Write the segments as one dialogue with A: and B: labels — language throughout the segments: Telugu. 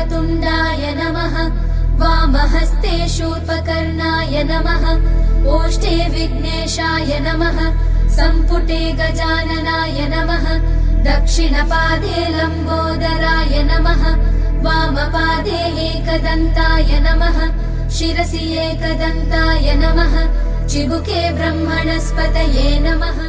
A: वक्रतुण्डाय नमः। वामहस्ते शूर्पकर्णाय नमः। ओष्ठे विघ्नेशाय नमः। सम्पुटे गजाननाय नमः। दक्षिणपादे लम्बोदराय नमः। वामपादे एकदन्ताय नमः। शिरसि एकदन्ताय नमः। चिबुके ब्रह्मणस्पतये नमः।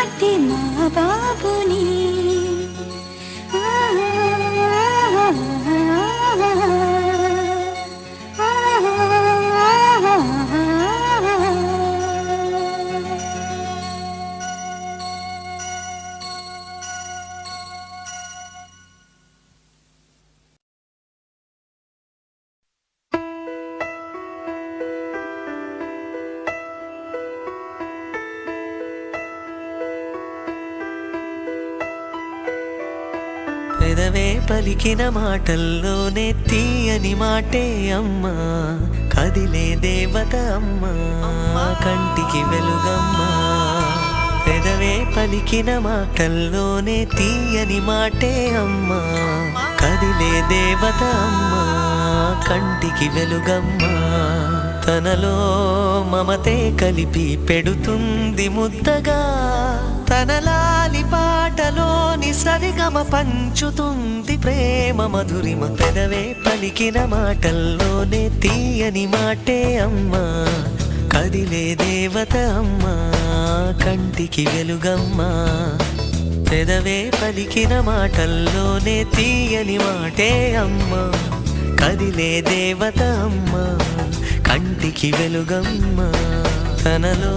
A: లాంటి మా బాబుని
B: పెదవే పలికిన మాటల్లోనే తీయని మాటే అమ్మా, కదిలే దేవత అమ్మా, కంటికి వెలుగమ్మా. పెదవే పలికిన మాటల్లోనే తీయని మాటే అమ్మా, కదిలే దేవత అమ్మా, కంటికి వెలుగమ్మా. తనలో మమతే కలిపి పెడుతుంది ముద్దగా, తన లాలి పాటలోని సరిగమ పంచుతుంది ప్రేమ మధురిమ. పెదవే పలికిన మాటల్లోనే తీయని మాటే అమ్మా, కదిలే దేవత అమ్మా, కంటికి వెలుగమ్మా. పెదవే పలికిన మాటల్లోనే తీయని మాటే అమ్మా, కదిలే దేవత అమ్మా, కంటికి వెలుగమ్మా. తనలో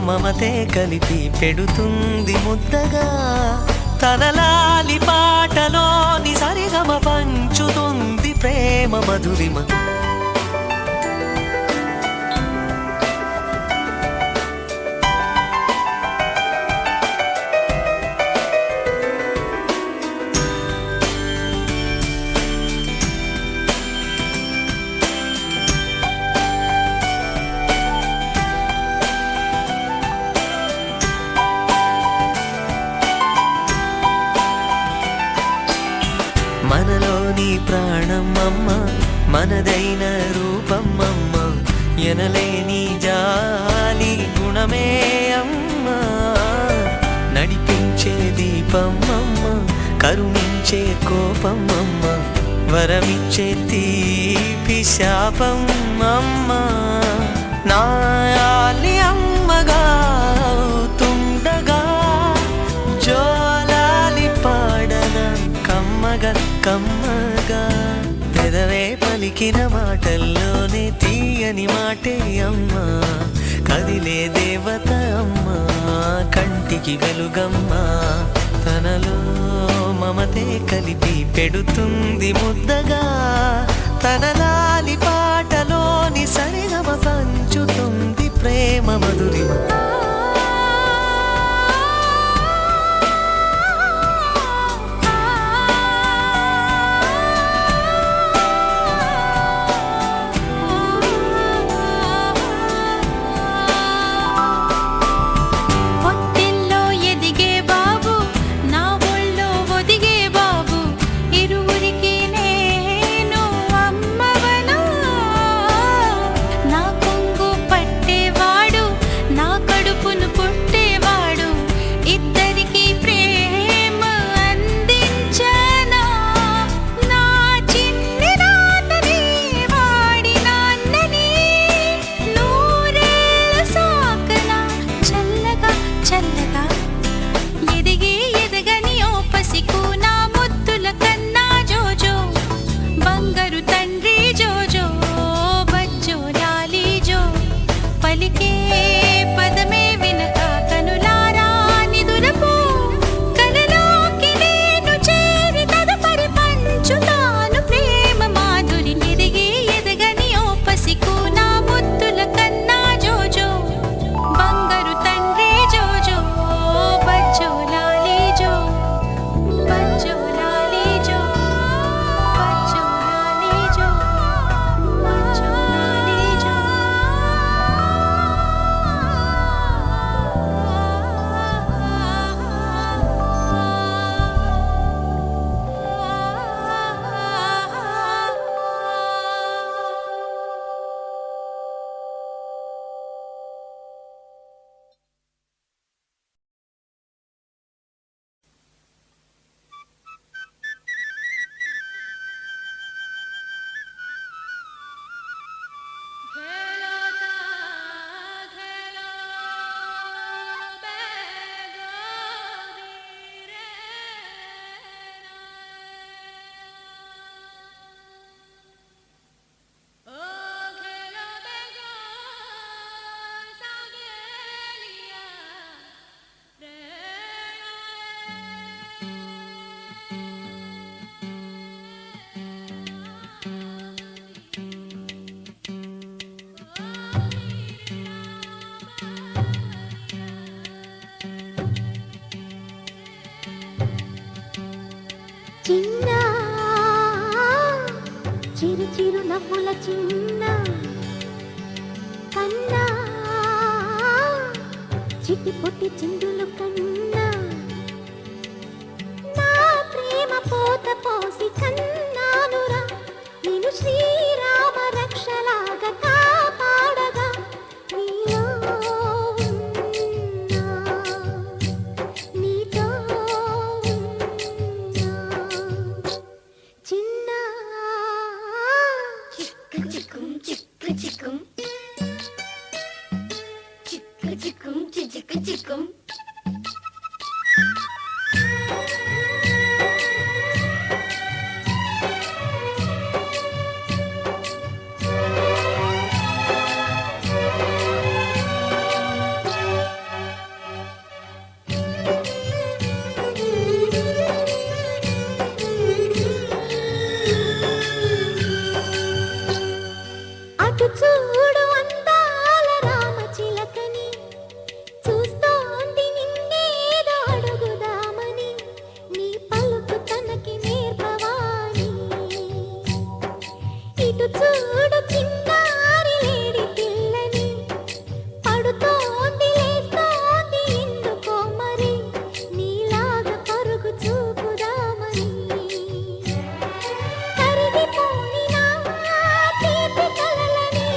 B: మమతే కలిపి పెడుతుంది ముద్దగా, తన లాలి పాటలోని సరిగమ పంచుతుంది ప్రేమ మధురిమ. మనలోని ప్రాణమమ్మ, మనదైన రూపమమ్మ, ఎనలేని జాలి గుణమే అమ్మ. నడిపించే దీపమమ్మ, కరుణించే కోపమమ్మ, వరమిచ్చే తీపి శాపమమ్మ. నాయాలి అమ్మగా తుండగా, జోలాలి పాడన కమ్మగా కమ్మగా. పెదవే పలికిన మాటల్లోనే తీయని మాటే అమ్మా, కదిలే దేవత అమ్మా, కంటికి వెలుగమ్మా. తనలో మమతే కలిపి పెడుతుంది ముద్దగా, తన లాలి పాటలోని సరిగమ పంచుతుంది ప్రేమ మధురిమ.
A: కడుపు చిన్న చిరు చిరు నవ్వుల చిన్న కన్నా చిట్టి పొట్టి చిందులు కన్నా నా ప్రేమ పోత పోసి కన్నానురా నేను శ్రీరామ రక్షలాగా కాపాడగా నీలో ఉన్నా, నీతో ఉన్నా. చిన్న చిక్కు చిక్కుం చిక్కు చిక్కుం చిక్కు చిక్కుం చిక్కు చిక్కుం అటు చూడు అందాల రామచిలకని చూస్తోంది నిన్నేదో అడుగుదామని నీ పలుకు తనకి నేర్పవాని ఇటు చూడు చిన్నారి లేడి పిల్లని పడుతోంది లేస్తోంది ఎందుకో మరి నీలాగా పరుగు చూపుదామని కరిగిపోని నా తీపి కలలని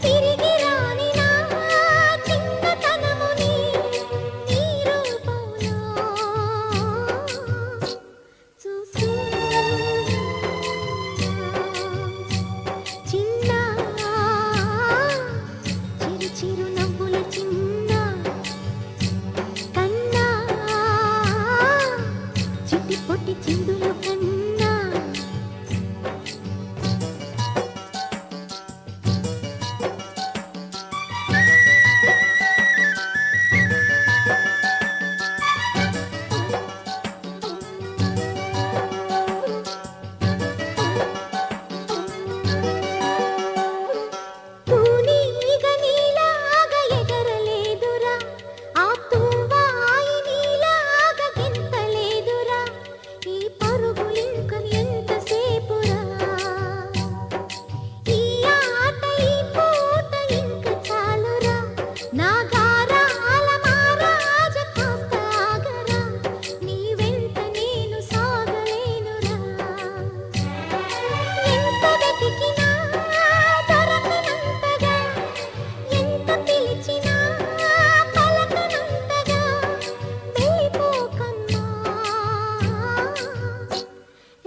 A: తిరిగి రాని నా చిన్నతనముని నీ రూపంలో చూస్తున్నా. చిన్న చిరు చిరు నవ్వుల చిన్న కన్నా చిట్టి పొట్టి చిందులు కన్నా తూనీగ నీలాగా ఎగరలేదురా ఆ తువ్వాయి నీలాగా గెంతలేదురా ఈ పరుగులింక ఎంతసేపురా ఈ ఆట ఈ పూట ఇంక చాలురా నా గారాల మారాజ కాస్త ఆగరా నీ వెంట నేను సాగలేనురా ఎంత వెతికినా దొరకనంతగా ఎంత పిలిచినా పలకనంతగా వెళ్ళిపోకమ్మా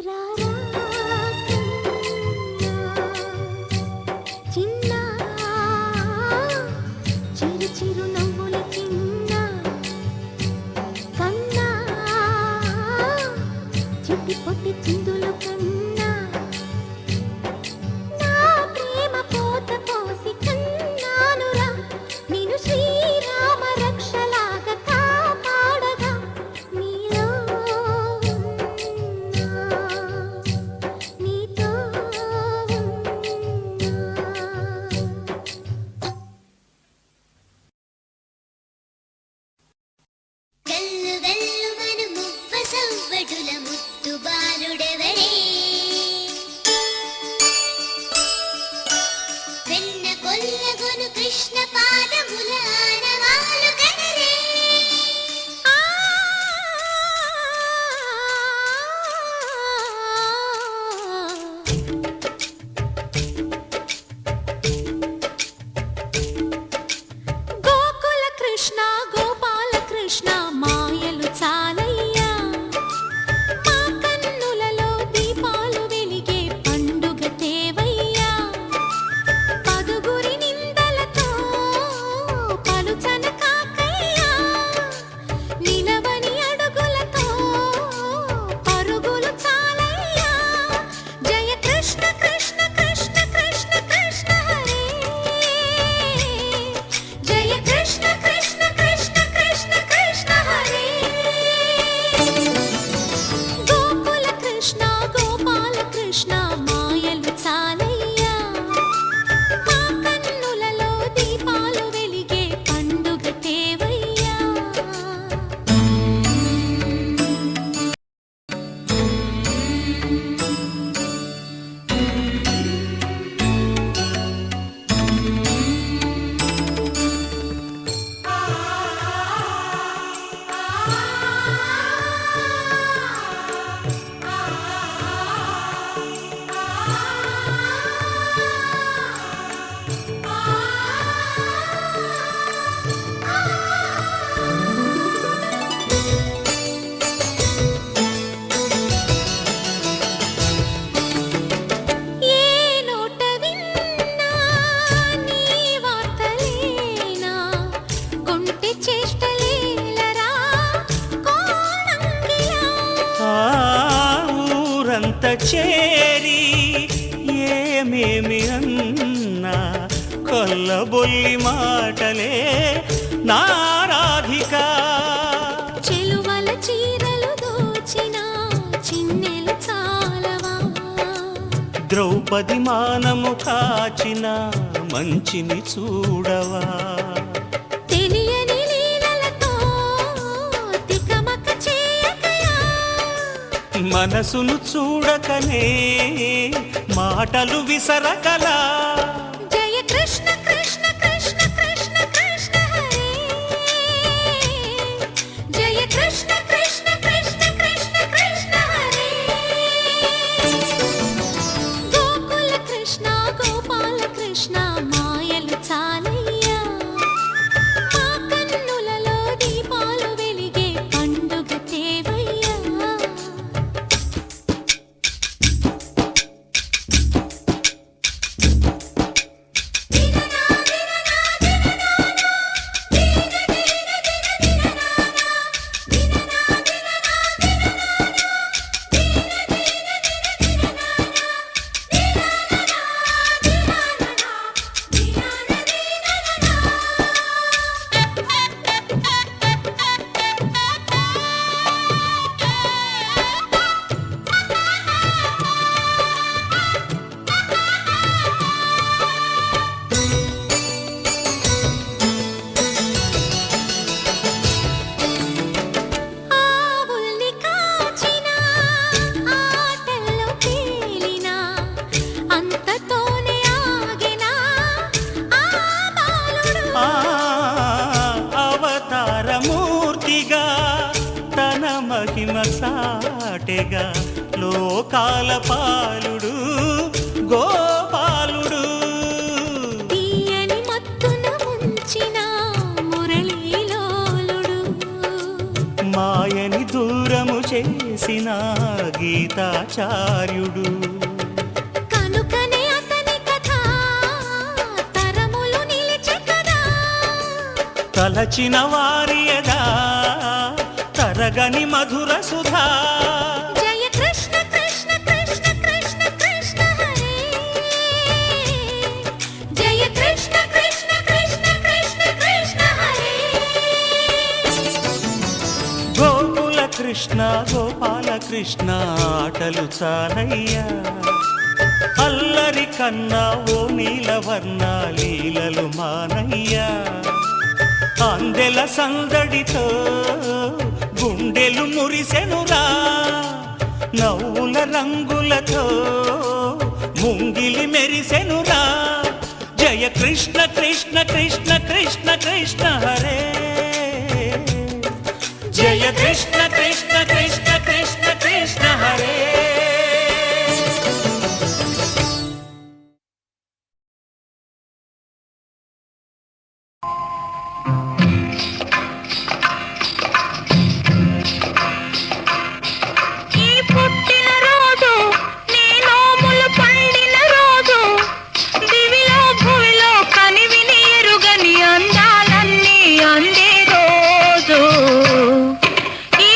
A: రారా చిన్న చిరు చిరు నవ్వుల చిన్న కన్నా చిట్టి పొట్టి చిందులు కన్నా నా ప్రేమ పోత పోసి కన్నానురా నేను శ్రీరామ రక్షలాగా కాపాడగా నీలో ఉన్నా, నీతో ఉన్నా. గల్లు గల్లు మను మువ్వ సవ్వడుల ముద్దు బాలుడెవడే వెన్న కొల్లగొను కృష్ణ పాదముల ఆనవాలు కనరే గోకుల కృష్ణ గోపాల కృష్ణ మాయలు చాలయ్యా మా కన్నులలో దీపాలు వెలిగే పండుగ తేవయ్యా పదుగురి నిందలతో పలుచన కాకయ్యా నిలవని అడుగులతో పరుగులు చాలయ్యా జయ కృష్ణ కృష్ణ కృష్ణ కృష్ణ కృష్ణ హరే జయ కృష్ణ కృష్ణ కృష్ణ కృష్ణ కృష్ణ హరే
C: చేరి ఏమేమి అన్నా కొల్లబొల్లి మాటలే నారాధిక.
A: చెలువల చీరలు దోచిన చిన్నెలు చాలవా,
C: ద్రౌపది మానము కాచిన మంచిని చూడవా,
A: తెలియని లీలలతో తికమక చేయకయా,
C: మనసును చూడకనే మాటలు విసరకలా.
A: జయ కృష్ణ కృష్ణ కృష్ణ కృష్ణ కృష్ణ హరే, జయ కృష్ణ కృష్ణ కృష్ణ కృష్ణ కృష్ణ హరే. గోకుల కృష్ణ గోపాల కృష్ణ మాయలు చాలయ్యా, మా కన్నులలో దీపాలు వెలిగే పండుగ తేవయ్యా. ఆవుల్ని కాచిన ఆటల్లో తేలిన అంతతోనే ఆగిన ఆ బాలుడు,
C: అవతారమూర్తిగా తన మహిమ సాటెగా లోకాల పాలుడు గోపాలుడు.
A: తీయని మత్తున ముంచిన మురళీలోలుడు,
C: మాయని దూరము చేసిన గీతాచార్యుడు.
A: కనుకనే అతని కథ తరములు నిలిచె కదా,
C: తలచిన వారియదా తరగని మధుర సుధా.
A: జయ కృష్ణ కృష్ణ కృష్ణ కృష్ణ కృష్ణ హరే, జయ కృష్ణ కృష్ణ కృష్ణ కృష్ణ కృష్ణ హరే.
C: గోకుల కృష్ణ గోపాల కృష్ణ ఆటలు చాలయ్యా, అల్లరి కన్నా ఓ నీలవర్ణ లీలలు మానయ్యా. అందెల సందడితో గుండెలు మురిసెనురా, నవ్వుల రంగులతో ముంగిలి మెరిసెనురా. జయ కృష్ణ కృష్ణ కృష్ణ కృష్ణ కృష్ణ హరే, జయ కృష్ణ కృష్ణ కృష్ణ కృష్ణ కృష్ణ హరే.
A: ఈ పుట్టిన రోజు నీ నోములు పండిన రోజు, దివిలో భువిలో కనివిని ఎరుగని అందాలన్నీ అందే రోజు. ఈ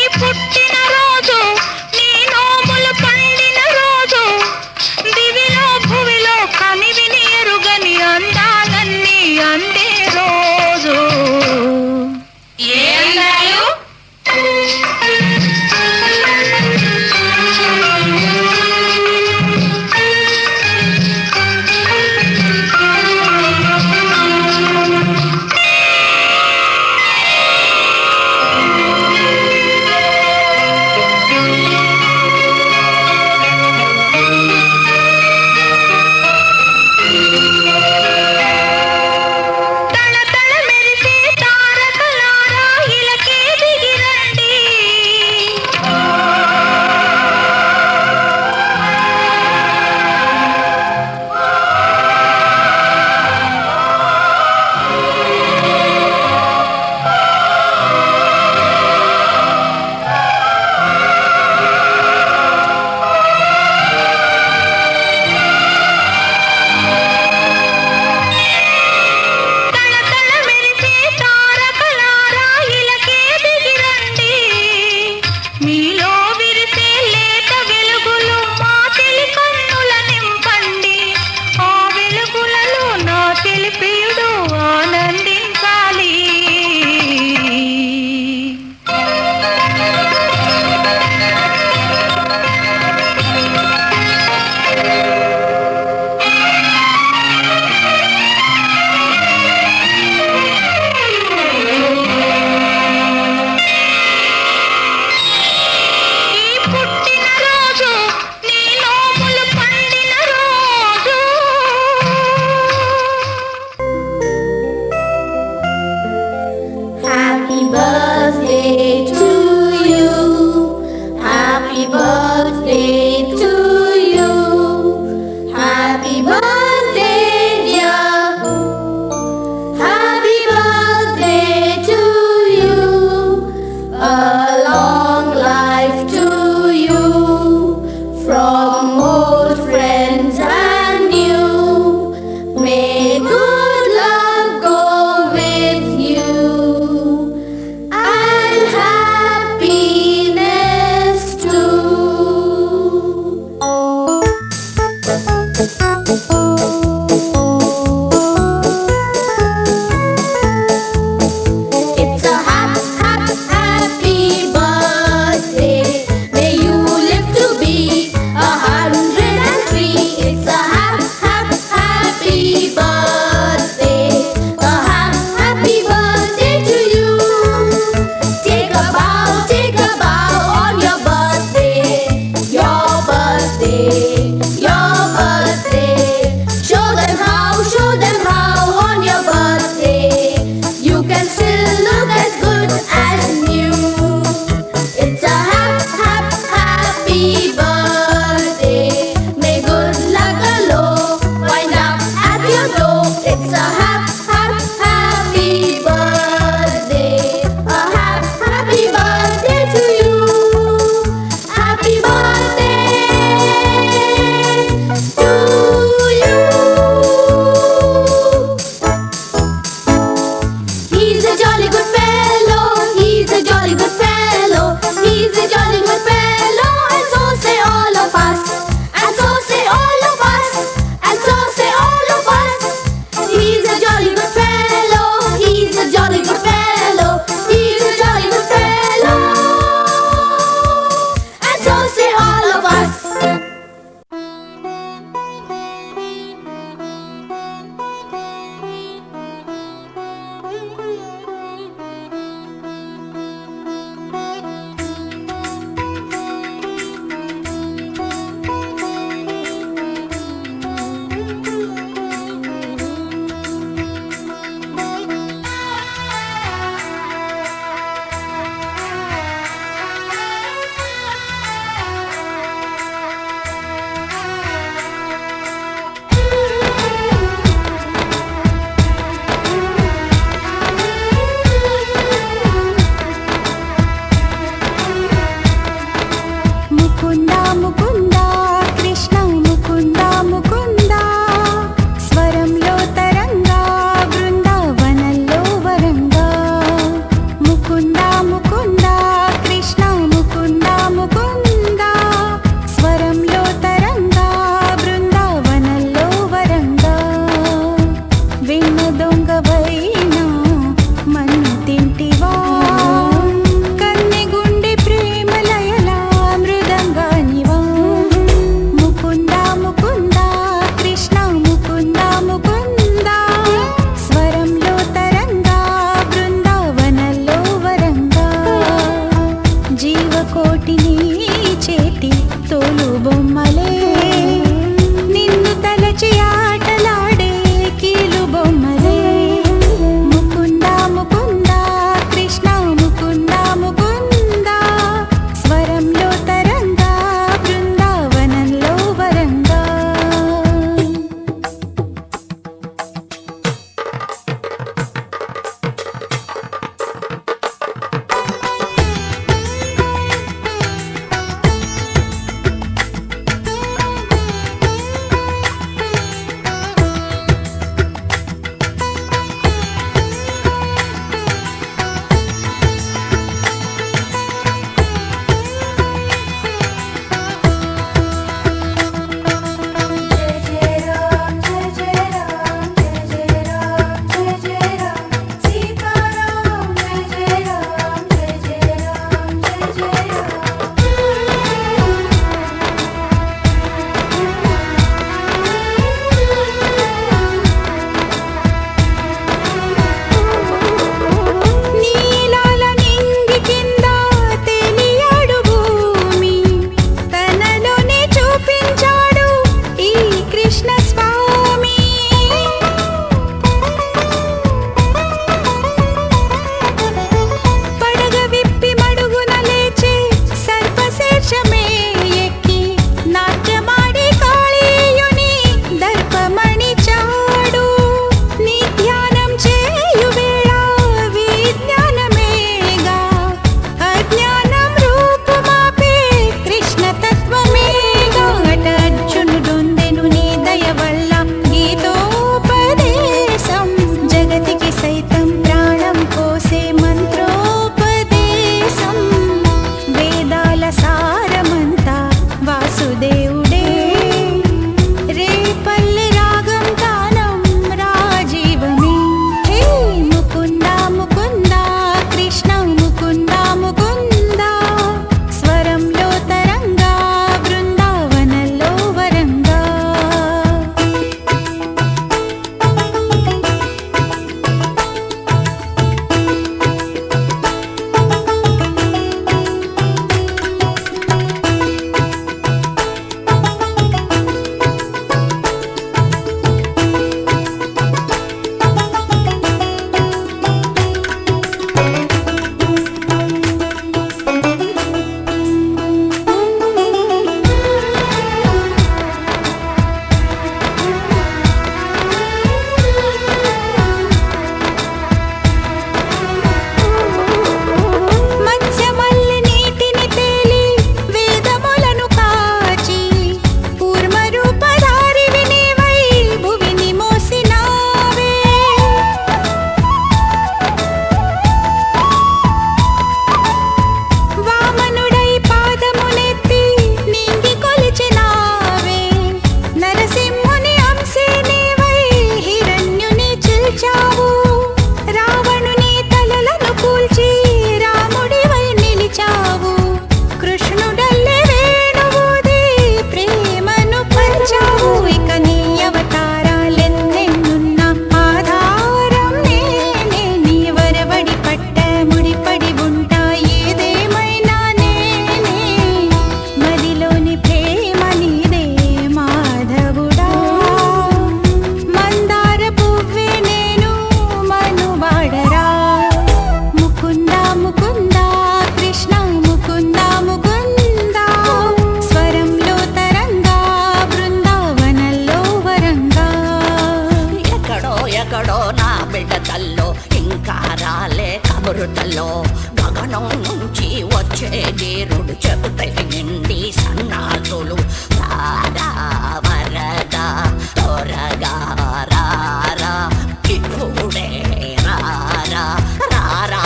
D: చేరుడు చెబుతై నిండి సన్నాసులు రారా వరదా త్వరగా రారా ఇప్పుడే రారా రారా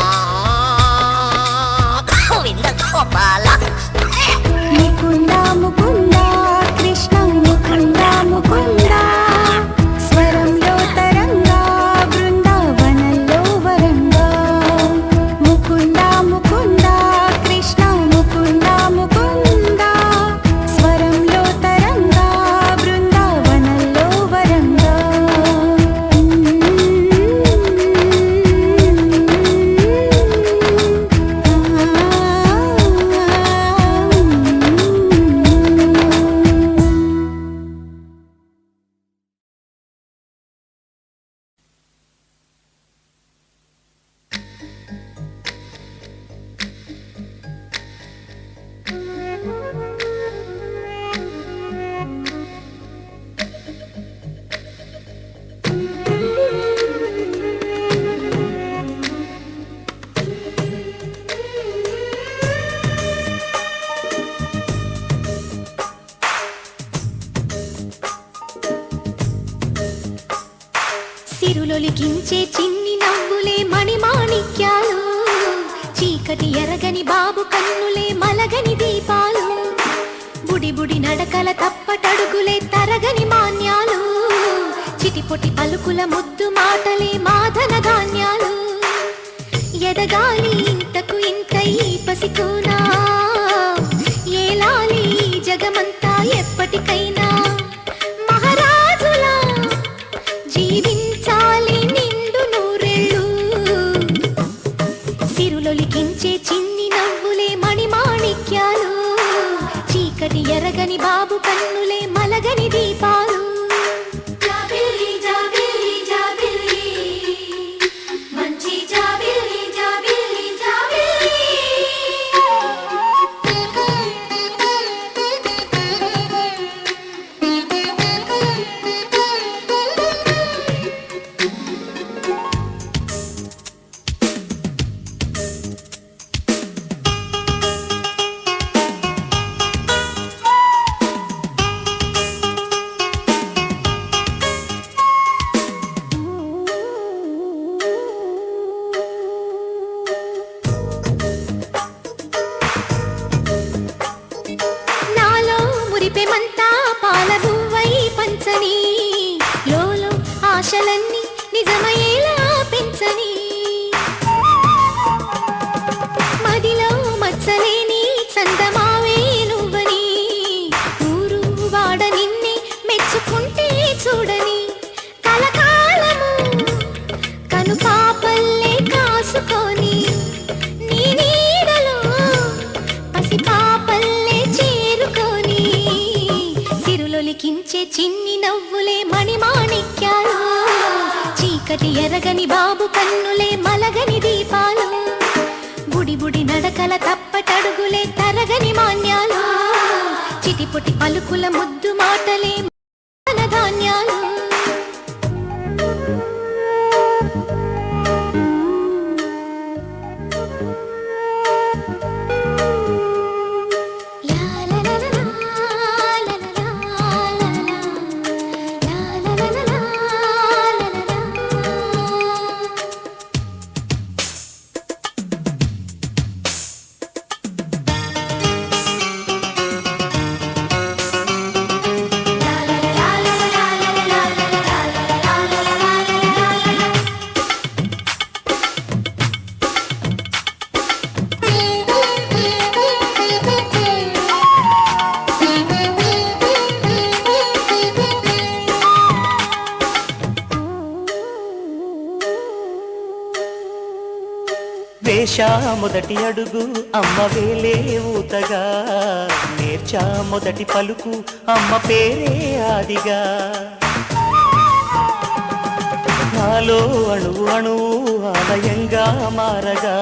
D: గోవింద గోపాల
A: ముకుంద ముకుంద కృష్ణ ముకుంద ముకుంద స్వరంలో తరంగా బృందావనంలో వరంగా ముకుంద ముకుంద కృష్ణ ముకుంద ముకుంద స్వరంలో తరంగా బృందావనంలో వరంగా సిరులొలికించే చిన్ని నవ్వులే మణిమాణిక్యాలు చీకటి ఎరగని బాబు కన్నులే మలగని దీపాలు బుడి బుడి నడకల తప్పటడుగులే తరగని మాన్యాలు చిటిపొటి పలుకుల ముద్దు మాటలే మాధన ధాన్యాలు ఎదగాలి ఇంతకు ఇంత ఈ పసికోనా ఏలాలి జగమంతా ఎప్పటికైనా మహారాజులా జీవించాలి నిండు నూరెళ్ళు సిరులొలికించే చిన్ని నవ్వులే మణిమాణిక్యాలు చీకటి ఎరగని బాబు కన్నులే మలగని దీపాలు జాబిల్లి జాబిల్లి జాబిల్లి మంచి జాబిల్లి జాబిల్లి జాబిల్లి నాలో మురిపెమంతా పాలబువ్వై పంచని లోలో ఆశలన్నీ నిజమయ్యేలా పెంచని మదిలో మచ్చలేని చందమావే నువ్వని ఊరు వాడ నిన్నే మెచ్చుకుంటే చూడని కలకాలము కను పాపల్లే కాసుకొని నీ నీడలో పసి పాపల్లే చేరుకొని సిరులొలికించే చిన్ని నవ్వులే మణిమాణిక్యాలు చీకటి ఎరగని బాబు కన్నులే మలగని దీపాలు బుడి బుడి నడకల తప్పటడుగులే తరగని మాన్యాలు చిటిపొటి పలుకుల ముద్దు మాటలే మాధన ధాన్యాలు
B: వేశా మొదటి అడుగు అమ్మ వేలే ఊతగా నేర్చా మొదటి పలుకు అమ్మ పేరే ఆదిగా నాలో అణువు అణువు ఆలయంగా మారగా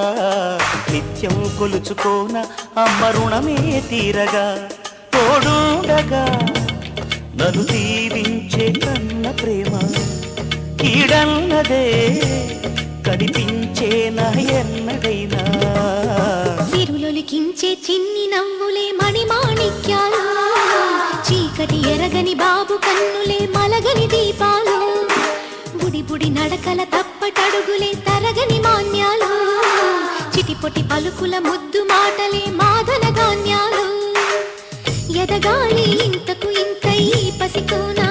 B: నిత్యం కొలుచుకోన అమ్మ రుణమే తీరగా తోడుండగా నన్ను దీవించే కన్న ప్రేమ కీడన్నదే కనిపించేనా ఎన్నడైనా
A: సిరులొలి సిరులొలికించే చిన్ని నవ్వులే మణిమాణిక్యాలు చీకటి ఎరగని బాబు కన్నులే మలగని దీపాలు బుడి బుడి నడకల తప్పటడుగులే తరగని మాన్యాలు చిటిపొటి పలుకుల ముద్దు మాటలే మాదన ధాన్యాలు ఎదగాలి ఇంతకు ఇంత ఈ పసికోనా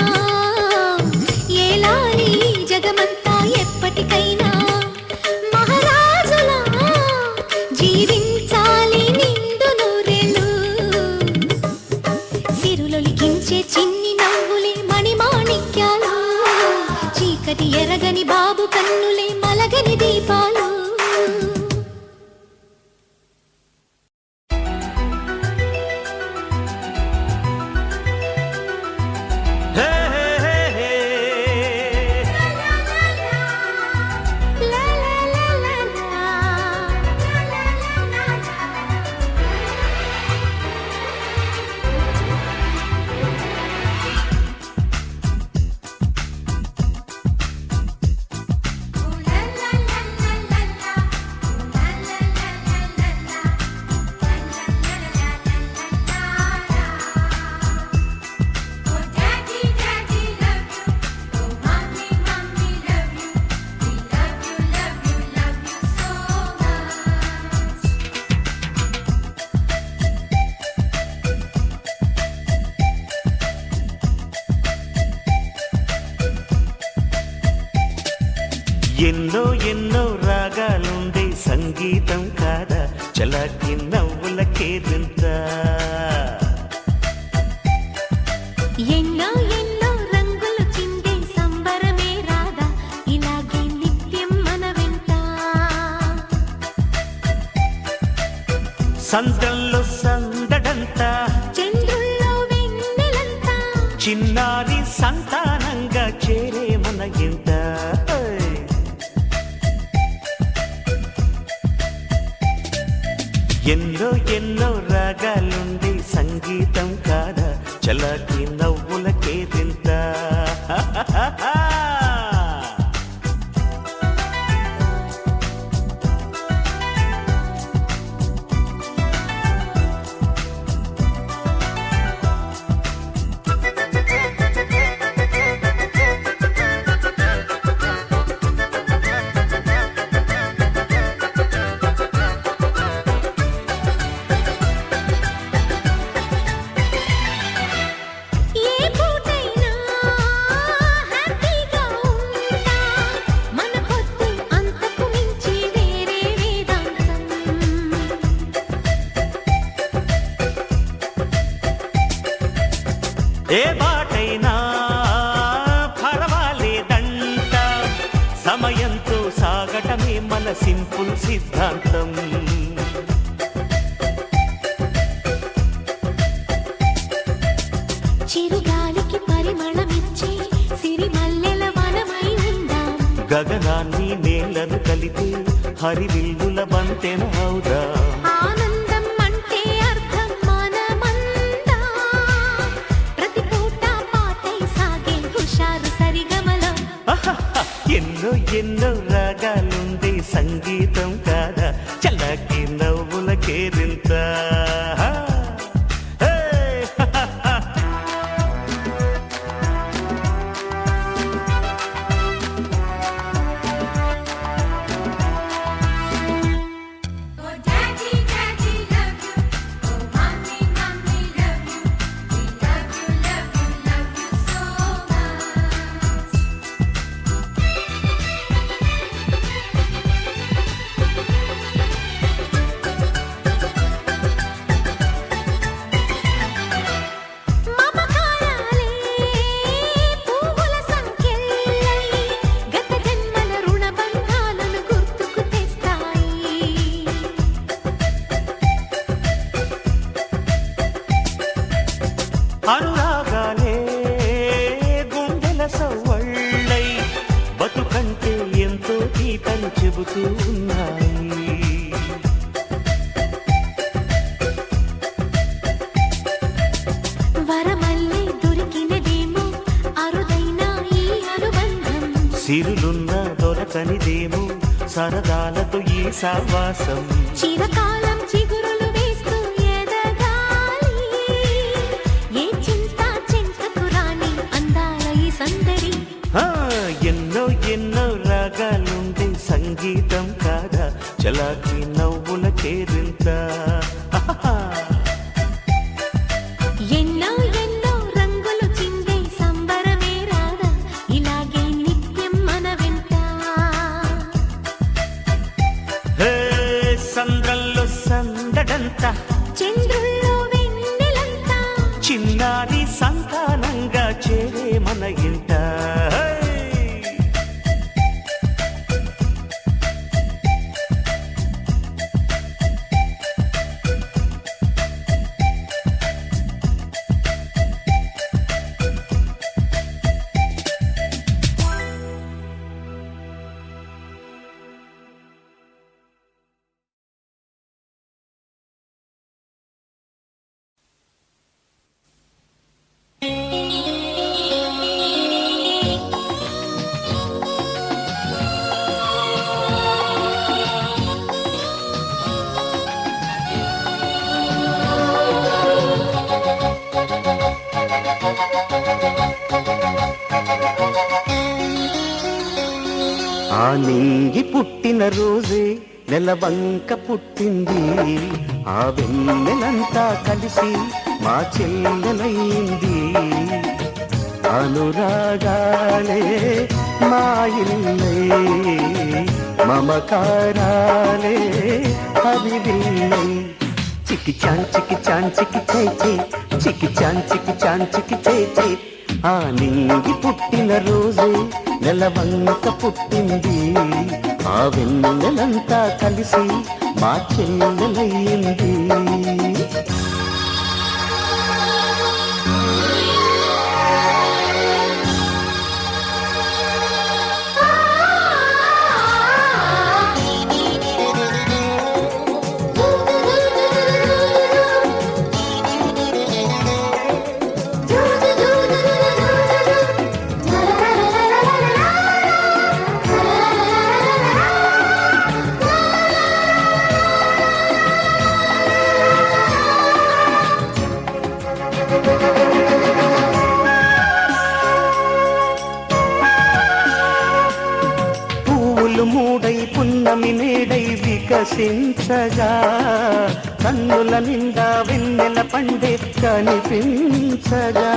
A: ఏలాలి జగమంతా ఎప్పటికైనా మహారాజులా జీవించాలి నిండు నూరేళ్ళు సిరులొలికించే చిన్ని నవ్వులే మణిమాణిక్యాలు చీకటి ఎరగని బాబు కన్నులే మలగని దీపాలు
B: ఎన్నో ఎన్నో రాగాలుండే సంగీతం కాదా చలాకి నవ్వులకేదంత
A: ఎన్నో ఎన్నో రంగులు చిందే సంబరమే రాదా ఇలాగే నిత్యం మన వెంట
B: సంతంలో సందడంతా
A: చంద్రుల్లో వెన్నెలంతా
B: చిన్నారి సంతానంగా చేరే మన ఇంట ఎన్నో ఎన్నో రాగాలుండే సంగీతం కాదా చలాకి నవ్వులకేదింత
A: ఏ పూటైనా హ్యాపీగా ఉంటా మన పొద్దు అంతకు మించి వేరే వేదాంతం
B: ఏ బాటైనా పర్వాలేదంట సమయంతో సాగటమే మన సింపుల్ సిద్ధాంతం
A: చిరుగాలికి పరిమళమిచ్చే సిరిమల్లెల వనమై ఉందాం
B: గగనాన్ని నేలను కలిపి హరివిల్లుల బంతెన అవుదా
A: ఆనందం అంటే అర్థం మనమందా ప్రతి పూట పాటై సాగే హుషారు సరిగమలో
B: ఎన్నో ఎన్నో రాగాలుండే సంగీతం కాదా చల్లకి నవ్వులకేరింత
A: మమకారాలే పువ్వుల సంకెళ్ళై గత జన్మల రుణ బంధాలను గుర్తుకు తెస్తాయి
B: అనురాగాలే గుండెల సవ్వళ్ళై బతుకంటే ఎంతో తీపని చెబుతూ ఉన్నాయి
A: వరమల్లే దొరికినదేమో అరుదైన ఈ అనుబంధం
B: సిరులున్న దొరకనిదేమో సరదాలతో ఈ సావాసం
A: చిరకాలం చిగురులు వేసి చంద్రుల్లో వెన్నెలంతా
B: చిన్నారి సంతానంగా చేరే మన ఇంట ఆ నింగి పుట్టిన రోజే నెలవంక పుట్టింది ఆ వెన్నెలంతా కలిసి మా చెల్లెలైంది అనురాగాలే మా ఇల్లై మమకారాలే అవివిల్లై చికి చాన్ చికి చాన్ చికి చైచి చికి చాన్ చికి చాన్ చికి చైచి ఆ నింగి పుట్టిన రోజే నెలవంక పుట్టింది ఆ వెన్నెలంతా కలిసి మా చెల్లెలయ్యింది మూడై పున్నమి నేడై వికసించగా కన్నుల నిండా వెన్నెల పండే కనిపించగా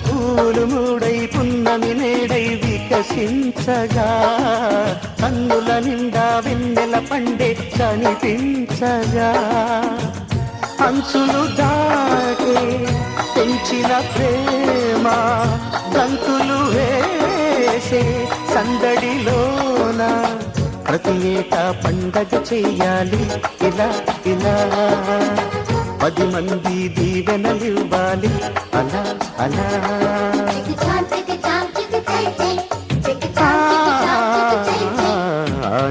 B: పూలు మూడై పున్నమి నేడై వికసించగా కన్నుల నిండా వెన్నెల పండే కనిపించగా అంచులు దాటే పెంచిన ప్రేమ గంతులు వేసే సందడిలోన ప్రతి ఏటా పండగ చెయ్యాలి ఇలా ఇలా 10 మంది దీవెనలివ్వాలి అలా అలా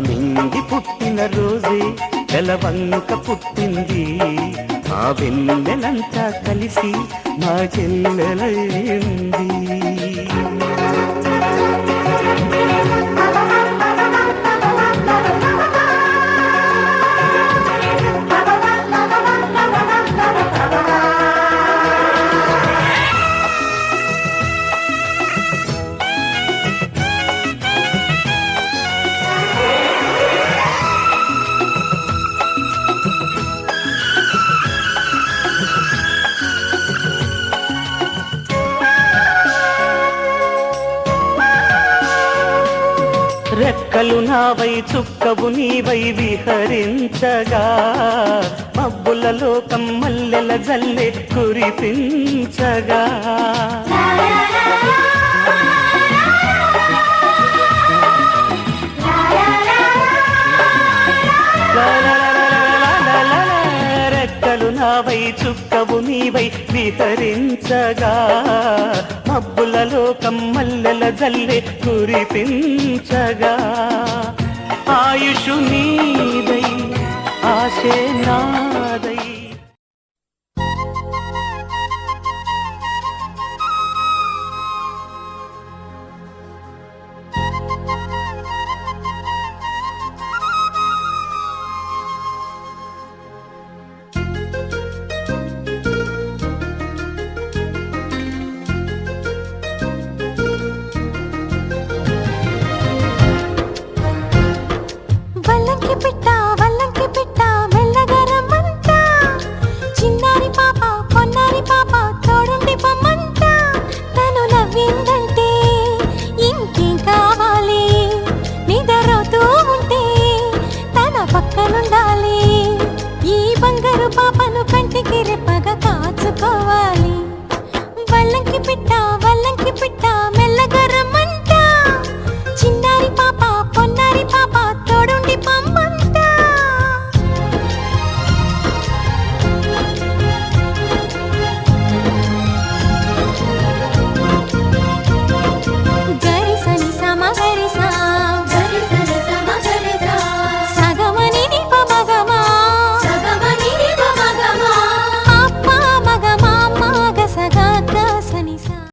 B: నింగి పుట్టిన రోజే నెలవంక పుట్టింది ఆ వెన్నెలంతా కలిసి మా చెల్లెలైంది రెక్కలు నావై చుక్కవు నీవై విహరించగా మబ్బుల లోకం మల్లెల జల్లె కురిపించగా రెక్కలు నావై చుక్కవు నీవై విహరించగా మబ్బుల లోకం మల్లెల జల్లె కురిపించగా ఆయుషు నీదై ఆశే నాదై